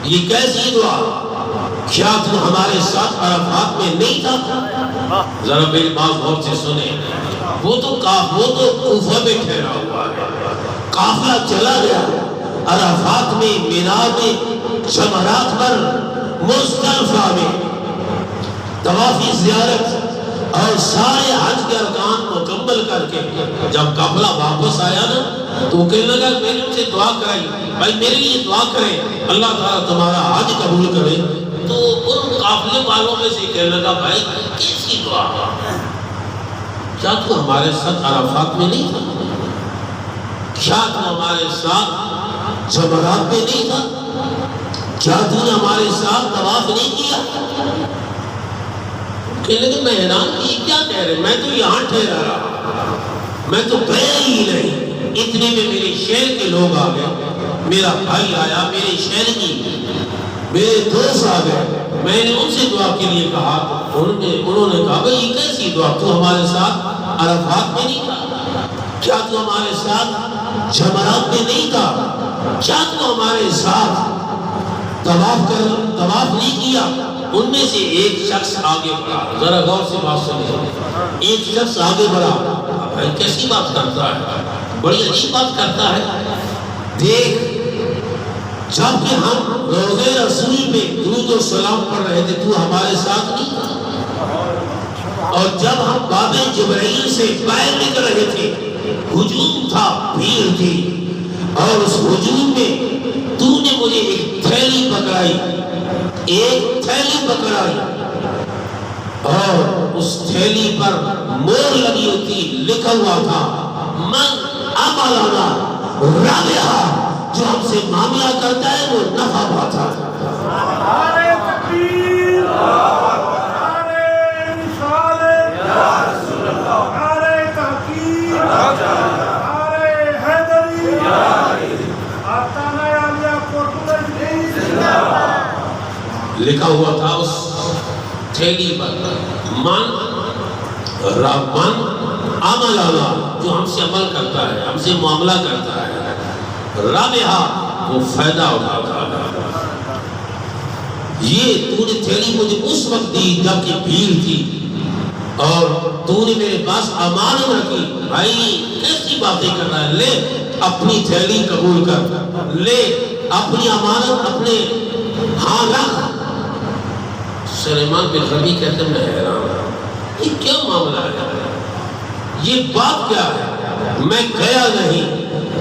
یہ کیسی دعا، کیا تم ہمارے ساتھ عرفات میں نہیں تھا؟ ذرا میری بات غور سے سنیں، وہ تو کوفہ میں ٹھہرا ہوا ہے، قافلہ چلا گیا عرفات میں، مینا میں، جمرات پر، مزدلفہ میں طواف زیارت اور سارے حج کے ارکان مکمل کر کے جب قافلہ واپس آیا نا، تو وہ کہنے لگا میں نے ان سے دعا کرائی، بھائی میرے لیے دعا کریں اللہ تعالیٰ تمہارا حج قبول کرے۔ تو ان قافلے والوں میں سے کہنے لگا بھائی کیسی دعا، کیا تو ہمارے ساتھ عرفات میں نہیں تھا؟ کیا تو ہمارے ساتھ جمرات میں نہیں تھا؟ کیا تو نے ہمارے ساتھ طواف نہیں کیا؟ کہنے لگے میں حیران کہ یہ کیا کہہ رہے، میں تو یہاں ٹھہرا رہا، میں تو گیا ہی نہیں۔ اتنے میں میرے شہر کے لوگ آ گئے، میرا بھائی آیا، میرے شہر کی میرے دوست آ گئے، میں نے ان سے دعا کے لیے کہا، انہوں نے کہا بھئی یہ کیسی دعا، تو ہمارے ساتھ عرفات میں نہیں تھا؟ کیا تو ہمارے ساتھ جمرات میں نہیں تھا؟ کیا تو ہمارے ساتھ طواف نہیں کیا؟ ان میں سے ایک شخص آگے بڑھا، ذرا غور سے بات سنیں، ایک شخص آگے بڑھا، بھائی کیسی بات کرتا ہے، بڑی عجیب بات کرتا ہے، دیکھ جب کہ ہم روضہ رسول میں درود و سلام پڑھ رہے تھے تو ہمارے ساتھ نہیں تھا، اور جب ہم باب جبرائیل سے باہر نکل رہے تھے ہجوم تھا، بھیڑ تھی، اور اس ہجوم میں تو نے مجھے ایک تھیلی پکڑائی، اور اس تھیلی پر مور لگی ہوتی، لکھا ہوا تھا من عملنا رابحہ، جو ہم سے معاملہ کرتا ہے وہ نفع پاتا ہے۔ نعرہ تکبیر، نعرہ رسالت، نعرہ تحقیق، نعرہ حیدری، آستانہ عالیہ قرطبی زندہ باد۔ لکھا ہوا تھا اس تھیلی پر من عملنا، جو ہم سے عمل کرتا ہے، ہم سے معاملہ کرتا ہے، رابحہ وہ فائدہ اٹھاتا ہے۔ یہ تو نے تھیلی مجھے اس وقت دی جب کہ بھیڑ تھی، اور تو نے میرے پاس امانت رکھی، بھائی کیسی باتیں کر رہا ہے، لے اپنی تھیلی قبول کر، لے اپنی امانت اپنے ہاں رکھ۔ سلیمان بن ربیع کہتے ہیں میں حیران ہوں، یہ کیا معاملہ ہے، یہ بات کیا ہے، میں گیا نہیں،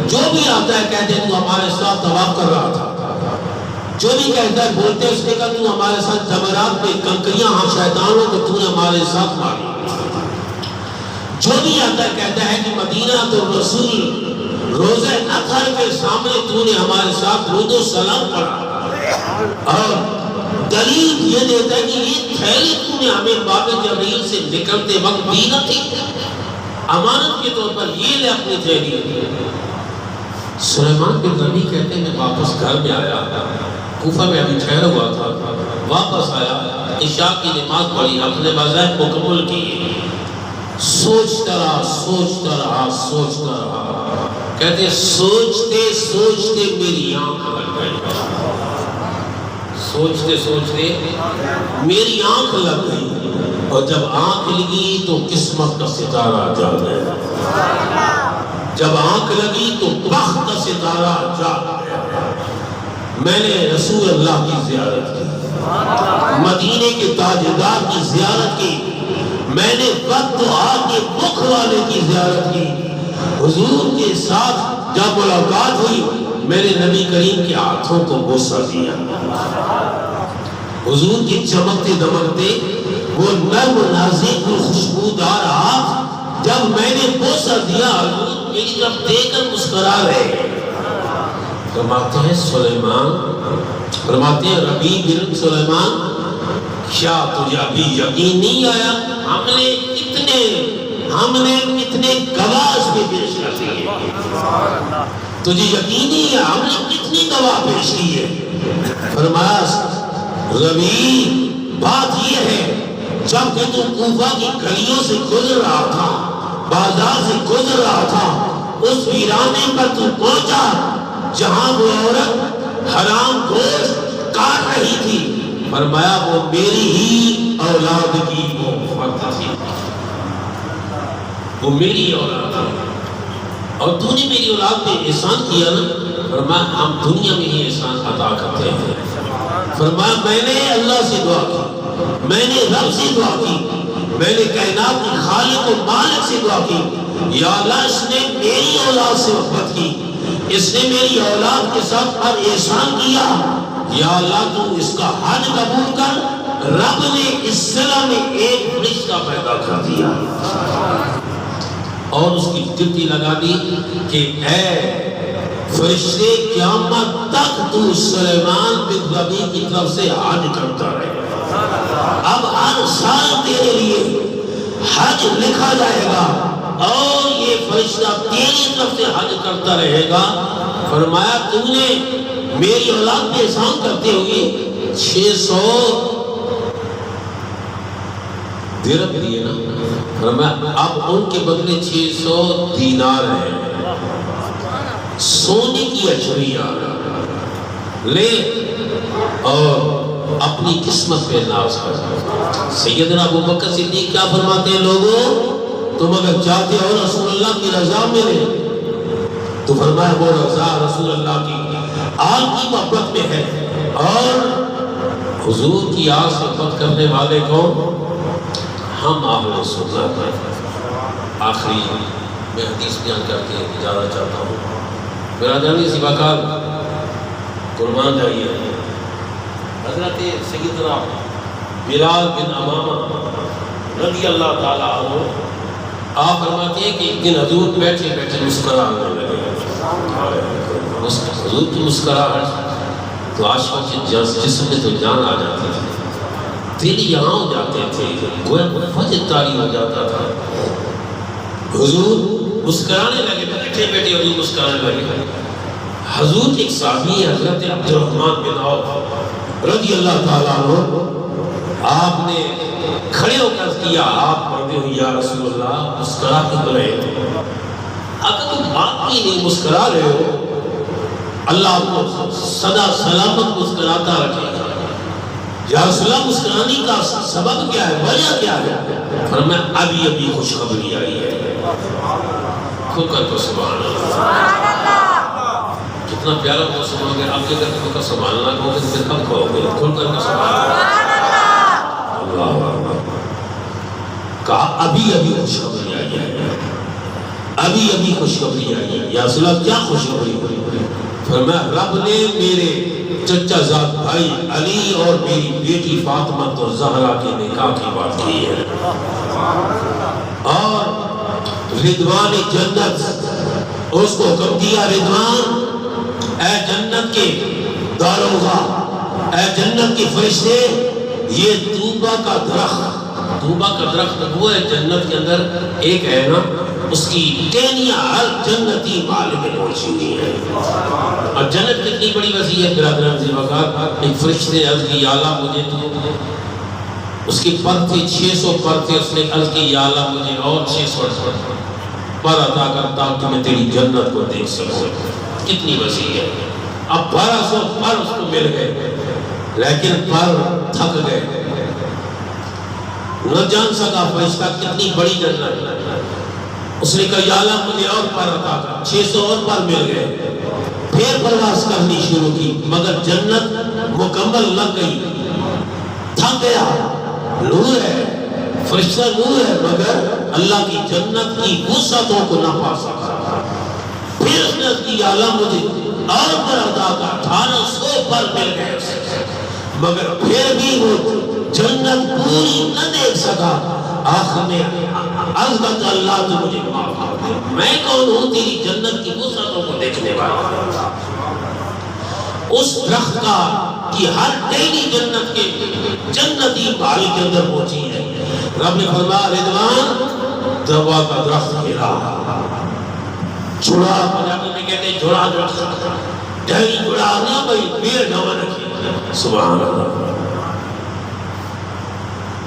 جو بھی آتا ہے کہتے ہیں تو ہمارے ساتھ طواف کر رہا تھا، جو بھی کہتا ہے بولتے ہیں اس نے کہا تو ہمارے ساتھ جمرات میں کنکریاں ہاں شیطانوں کو تو نے ہمارے ساتھ ماری، جو بھی آتا ہے کہتا ہے کہ مدینہ تو رسول روزہ اطہر کے سامنے تو نے ہمارے ساتھ درود و سلام پڑھا، اور دلیل یہ دیتا ہے کہ یہ تھیلی تو نے ہمیں باب جبریل سے نکلتے وقت دی نہ تھی، امانت کے طور پر یہ لے اپنی تھیلی۔ سلیمان بن ربیع کہتے ہیں میں واپس گھر میں آیا، کوفہ میں ابھی ٹھہرا ہوا تھا، واپس آیا، عشاء کی نماز پڑھی، اپنے وظائف مکمل کی، سوچتا رہا کہتے ہیں سوچتے سوچتے میری آنکھ لگ گئی، سوچتے میری آنکھ لگ گئی، اور جب آنکھ لگی تو قسمت کا ستارہ جاگ گیا، جب آنکھ لگی تو بخت کا ستارہ جاگ گیا۔ میں نے رسول اللہ کی زیارت کی، مدینے کے تاجدار کی زیارت کی، میں نے وقت کے مکھ والے کی زیارت کی، حضور کے ساتھ جب ملاقات ہوئی میں نے نبی کریم کے ہاتھوں کو بوسہ دیا، حضور کے چمکتے دمکتے وہ نرم نازک خوشبودار ہاتھ جب میں نے بوسہ دیا، حضور میری طرف دیکھ کر مسکرا رہے۔ فرماتے ہیں سلیمان، فرماتے ہیں ربیع بن سلیمان، کیا تجھے ابھی یقین نہیں آیا؟ ہم نے کتنے گواہ اس میں پیش کر دیے، تجھے یقین نہیں ہے ہم نے کتنی گواہ پیش کی ہے؟ فرمایا ربیع بات یہ ہے جب کہ تو کوفہ کی گلیوں سے گزر رہا تھا، بازار سے گزر رہا تھا، اس ویرانے پر تو پہنچا جہاں وہ عورت حرام گوشت کاٹ رہی تھی، فرمایا وہ میری ہی اولاد کی موت تھی، وہ میری اولاد تھی، اور تو نے میری اولاد پہ احسان کیا نا، فرمایا ہم دنیا میں ہی احسان عطا کرتے ہیں۔ فرمایا میں نے اللہ سے دعا کی، میں نے رب سے دعا کی، میں نے کائنات کے خالق و مالک سے دعا کی، یا اللہ اس نے میری اولاد سے محبت کی، اس نے میری اولاد کے ساتھ ہر احسان کیا، یا اللہ تو اس کا حج قبول کر۔ رب نے اس صلح میں ایک فرشتہ پیدا کر دیا اور اس کی ڈیوٹی لگا دی کہ اے فرشتے قیامت تک تو سلیمان بن ربیع کی طرف سے حج کرتا رہے، اب ہر سال تیرے لیے حج لکھا جائے گا اور یہ فرشتہ تیری طرف سے حج کرتا رہے گا۔ فرمایا تم نے میری اولاد پہ احسان کرتے ہوئے 600 درہم دیے نا، فرمایا اب ان کے بدلے 600 دینار ہیں، سونے کی اجریا لے اور اپنی قسمت پہ ناز کر۔ سیدنا ابوبکر صدیق کیا فرماتے ہیں، لوگوں تم اگر چاہتے ہو رسول اللہ کی رضا ملے تو فرمایا وہ رضا رسول اللہ کی آل کی محبت میں ہے، اور حضور کی آل سے محبت کرنے والے کو ہم اہل سنت ہیں۔ آخری میں حدیث بیان کر کے اجازت چاہتا ہوں، میرا جانی سی بکال قربان جائیے، حضرت سیدنا بلال بن امامہ رضی اللہ تعالیٰ عنہ آپ فرماتے ہیں کہ ایک دن حضور بیٹھے بیٹھے مسکرانے لگے، حضور کی مسکراہٹ تو عاشقوں کے جسم میں تو جان آ جاتی تھی، دل یہاں ہو جاتے تھے، گویا فجر طاری ہو جاتا تھا۔ حضور مسکرانے لگے، بیٹھے بیٹھے حضور مسکرانے لگے۔ حضور کے ایک صحابی حضرت عبد الرحمن بن عوف رضی اللہ تعالیٰ عنہ، آپ نے کھڑے ہو کر کیا، آپ پڑھتے ہوئے یا رسول اللہ مسکرا کیوں رہے تھے؟ اگر تم بات کی نہیں مسکرا رہے ہو، اللہ آپ کو سدا سلامت مسکراتا رکھے گا۔ یا رسول اللہ مسکرانے کا سبب کیا ہے، وجہ کیا ہے؟ فرمایا ابھی خوشخبری آئی ہے۔ کھل کر کو سبحان اللہ، کتنا پیارا موسم ہو گیا، آپ کے گھر کو سبحان اللہ کہو گے تو پھر کب کہو گے؟ کھل کر کو سبحان اللہ، اللہ کہا ابھی خوشخبری آئی ہے، ابھی خوشخبری آئی ہے۔ یا رسول اللہ کیا خوشخبری ہوئی؟ فرمایا رب نے میرے چچا زاد بھائی علی اور میری بیٹی فاطمہ اور زہرا کے نکاح کی بات کی ہے، اور رضوان جنت اس کو حکم دیا، رضوان اے جنت کے داروغہ اے جنت کے فرشتے یہ طوبہ کا درخت وہ ہے جنت کے اندر ایک ہے نا، اس کی ٹہنیاں ہر جنتی مال میں پہنچی ہوئی ہیں. اور جنت کتنی بڑی وسیع ہے برادران عزیز وقت. ایک فرشتے عرض کی یا اللہ مجھے تو، اس کے پر تھے 600 پر تھے، اس نے عرض کی یا اللہ مجھے اور 600 پر عطا کرتا کہ میں تیری جنت کو دیکھ سکوں. کتنی وسیع ہے. اب 1200 پر اس کو مل گئے لیکن پر تھک گئے، نہ جان سکا فرشتہ کتنی بڑی جنت ہے. اس نے کہا یا اللہ مجھے اور پر عطا کر. 600 اور پر مل گئے. پھر پرواز کرنی شروع کی مگر جنت مکمل لگ گئی. تھک گیا. نور ہے، فرشتہ نور ہے مگر اللہ کی جنت کی وسعتوں کو نہ پا سکا. پھر اس نے کی یا اللہ مجھے اور پر عطا کر. 1800 پر مل گئے اسے مگر پھر بھی وہ جنت پوری نہ دیکھ سکا. آخر میں عرض کرتا اللہ تو مجھے معاف کر دے، میں کون ہوں تیری جنت کی وسعتوں کو دیکھنے والا. اس درخت کا کہ ہر ٹہنی جنت کے جنتی بال کے اندر پہنچی ہے. رب نے فرمایا رضوان دوا کا درخت گرا، چھڑا، پنجابی میں کہتے ہیں چھڑا درخت، ٹہنی چھڑا نہ بھائی پیر ڈھوا رکھی. سبحان اللہ.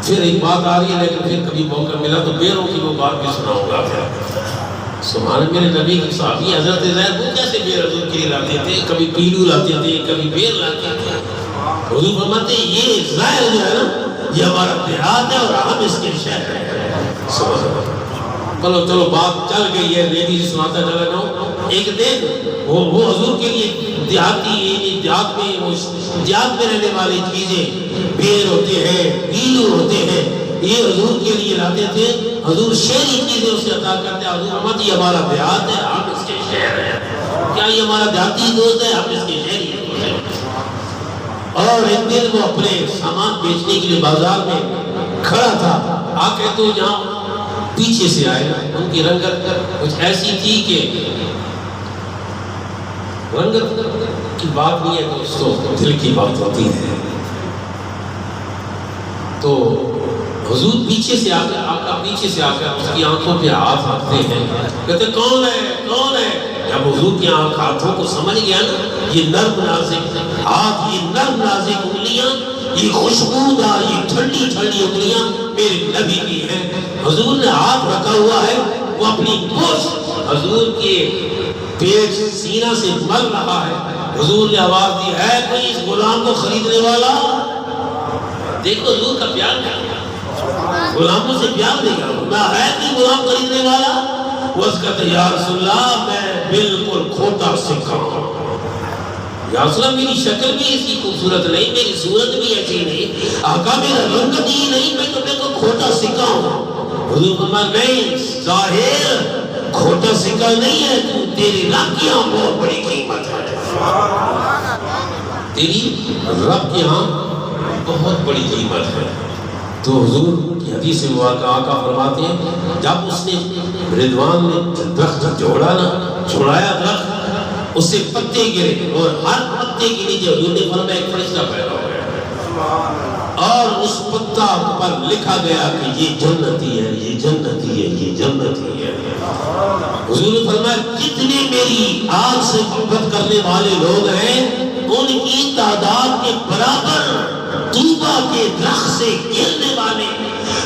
پھر ایک بات آ رہی ہے لیکن پھر کبھی موقع ملا تو بیروں کی وہ بات بھی سناؤں گا. سبحان میرے نبی کی صحابی حضرت زید وہ کیسے بیر حضور کے لیے لاتے تھے، کبھی پیلو لاتے تھے کبھی بیر لاتے تھے. حضور فرماتے ہیں یہ زید جو ہے نا یہ ہمارا دیہات ہے اور ہم اس کے شہر ہیں. سبحان اللہ. چلو بات چل گئی ہے، میں بھی سناتا چلا جاؤں. ایک دن وہ حضور کے لیے دیہات میں رہنے والی چیزیں بیر ہوتے ہیں، پیلو ہوتے ہیں، یہ حضور کے لیے لاتے تھے. حضور شہری چیزیں اسے عطا کرتے ہیں. حضور فرماتے یہ ہمارا دیہات ہے ہم اس کے شہر ہیں. کیا یہ ہمارا دیہاتی دوست ہے، ہم اس کے شہری دوست ہیں. اور ایک دن وہ اپنے سامان بیچنے کے لیے بازار میں کھڑا تھا. آکے تو جہاں پیچھے سے آئے، ان کی رنگت کچھ ایسی تھی کہ رنگت کی بات نہیں ہے دوستو، دل کی بات ہوتی ہے. تو حضور پیچھے سے آ کر اس کی آنکھوں پہ ہاتھ رکھتے ہیں، کہتے کون ہے. جب حضور کی ہاتھوں کو سمجھ گیا نا یہ نرم نازک ہاتھ، یہ نرم نازک انگلیاں، یہ خوشبودار یہ ٹھنڈی انگلیاں میرے نبی کی ہیں. حضور نے ہاتھ رکھا ہوا ہے، وہ اپنی گوشت حضور کے پیٹ سینہ سے مل رہا ہے. حضور نے آواز دی ہے کوئی اس غلام کو خریدنے والا. دیکھو حضور کا پیار ہے، غلاموں سے پیار دے گا. میں ہے کوئی غلام خریدنے والا. وہ اس کہتا یا رسول اللہ میں بالکل کھوٹا سکھا ہوں. یا رسول اللہ میری شکل بھی ایسی خوبصورت نہیں، میری صورت بھی ایسی نہیں، آقا میرا رنگت ہی نہیں، میں تو بالکل کھوٹا سکھا ہوں. حضور فرمایا نہیں ظاہر کھوٹا سکھا نہیں ہے، تو تیری رب کی ہاں بہت بڑی قیمت ہے. تیری رب کی ہاں بہت بڑی قیمت ہے. تو حضور کی حدیث مبارکہ آقا فرماتے ہیں جب اس نے رضوان نے درخت چھوڑایا درخت، اس سے پتے گرے اور ہر پتے کے نیچے حضور نے فرمایا ایک فرشتہ پیدا ہو گیا اور اس پتا پر لکھا گیا کہ یہ جنتی ہے، یہ جنتی ہے، یہ جنتی ہے. حضور نے فرمایا جتنے میری آگ سے محبت کرنے والے لوگ ہیں ان کی تعداد کے برابر طوبہ کے درخت سے گرنے والے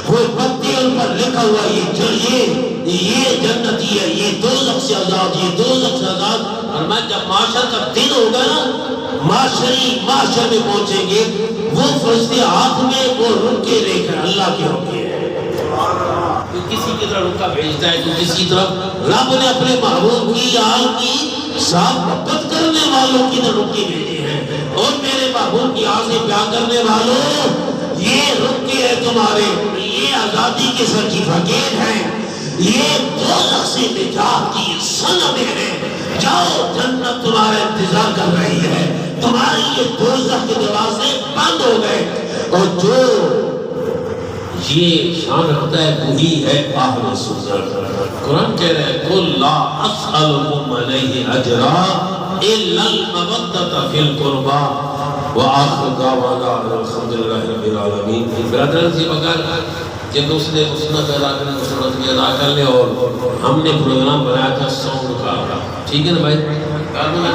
وہ پتے ان پر لکھا ہوا یہ جنتی ہے، یہ دوزخ سے آزاد، یہ دوزخ سے آزاد. فرمایا جب معاشر کا دن ہوگا نا معاشر میں پہنچیں گے وہ فرشتے ہاتھ میں وہ رکے لے کر اللہ کے رکے ہیں. تو کسی کی طرح رکا بھیجتا ہے تو کسی طرح رب نے اپنے محبوب کی آگ کی ساتھ محبت کرنے والوں کی طرح رکے بھیجے ہیں. اور میرے محبوب کی آگ سے پیار کرنے والوں یہ رکے ہیں تمہارے، یہ آزادی کے سرٹیفکیٹ ہیں، یہ دوزخ سے نجات کی سندیں ہیں. جاؤ جنت تمہارا انتظار کر رہی ہے، تمہارے یہ دوزخ کے دروازے بند ہو گئے. اور جو یہ شان رکھتا ہے وہی ہے اہل سنت. قرآن کہہ رہا ہے قل لا اسألکم علیہ اجرا الا المودۃ فی القربى. وآخر دعوانا الحمدللہ رب العالمین۔ برادران سے بغیر کہ دوسرے مسنت ادا کریں، مسنت بھی ادا کر لیں، اور ہم نے پروگرام بنایا تھا ساؤنڈ کا، ٹھیک ہے نا بھائی؟